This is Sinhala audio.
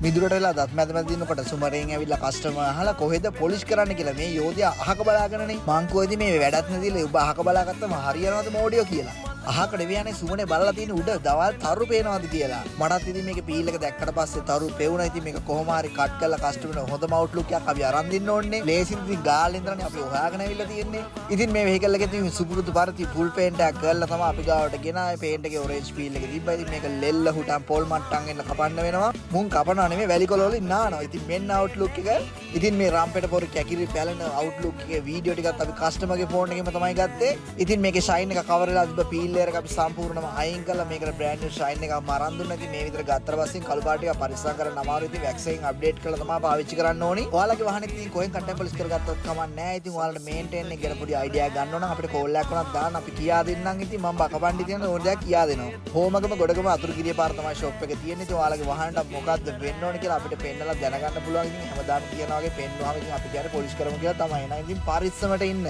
මිදුරට වෙලා දත් මැද මැද දිනනකොට සුමරෙන් ඇවිල්ලා කස්ටමර් අහලා කොහෙද පොලිෂ් කරන්න කියලා මේ යෝධයා අහක බලාගෙනනේ මං කෝයිද මේ වැඩක් නැතිලා ඔබ අහක බලාගත්තම හරියනවද මෝඩියෝ කියලා. අහකට වියන්නේ සුමනේ බලලා තියෙන උඩ දවල් තරු පේනවාද කියලා. මටත් ඉතින් මේකේ පීල් එක දැක්කට පස්සේ තරු පෙවුණා. ඉතින් මේක කොහොම හරි කට් කරලා කස්ටමර්ට හොඳම අවුට්ලුක් එකක් අපි අරන් දෙන්න ඕනේ. ලේසින් ඉතින් ගාල් ඉඳලානේ අපි හොයාගෙන ඇවිල්ලා තියෙන්නේ. ඉතින් මේ වෙහිකල් එකේ තියෙන සුපුරුදු පරිදි ෆුල් පේන්ට් එකක් කරලා තමයි අපි ගාවට ගෙනාවේ. පේන්ට් එකේ ඔරෙන්ජ් පීල් එක තිබ්බා. ඉතින් මේක ලෙල්ල හුටන් පොල් මට්ටම් එන්න කපන්න වෙනවා. මුන් කපනවා නෙමෙයි වැලි කොළ වලින් නානවා. ඉතින් මෙන්න අවුට්ලුක් එක. ඉතින් මේ රම්පෙට පොර කැකිරි පැලෙන අවුට්ලුක් එකේ වීඩියෝ ටිකත් අපි කස්ටමර්ගේ ෆෝන් එකෙම තමයි ගත්තේ. ඉතින් මේකේ ෂයින් එක කවර් වෙලා තිබ්බ පීල් ලේයර් එක අපි සම්පූර්ණ අයින් කළා. මේකට බ්‍රෑන්ඩ් නිව් ෂයින් එකක් මරන් දුන්නා. ඉතින් මේ විතර ගත්තට පස්සේ කළු පාට එක පරිස්සම් කරන්න අමාරුයි. ඉතින් වැක්සින් අප්ඩේට් කරලා තමයි පාවිච්චි කරන්න ඕනි. ඔයාලගේ වහනේ ඉතින් කොහෙන් කන්ටෙන්ට් පොලිෂ් කරගත්තත් කමක් නැහැ. ඉතින් ඔයාලට මේන්ටේන් එක ගැන පොඩි අයිඩියා ගන්න ඕන නම් අපිට කෝල් එකක් වුණත් දාන්න අපි කියා දෙන්නම්. ඉතින් මම බකපන්ඩි තියෙන ඕන දෙයක් කියා දෙනවා. හෝමගම ගොඩගම අතුරුගිරිය පාර තමයි ෂොප් එක තියෙන්නේ. ඉතින් ඔයාලගේ වහනට මොකද්ද වෙන්න ඕන කියලා අපිට පෙන්නලා දැනගන්න පුළුවන්. ඉතින් හැමදාම කියනවා වගේ පෙන්නුවාම ඉතින් අපි කියන්නේ පොලිෂ් කරමු කියලා තමයි. එහෙනම් ඉතින් පරිස්සමට ඉන්න.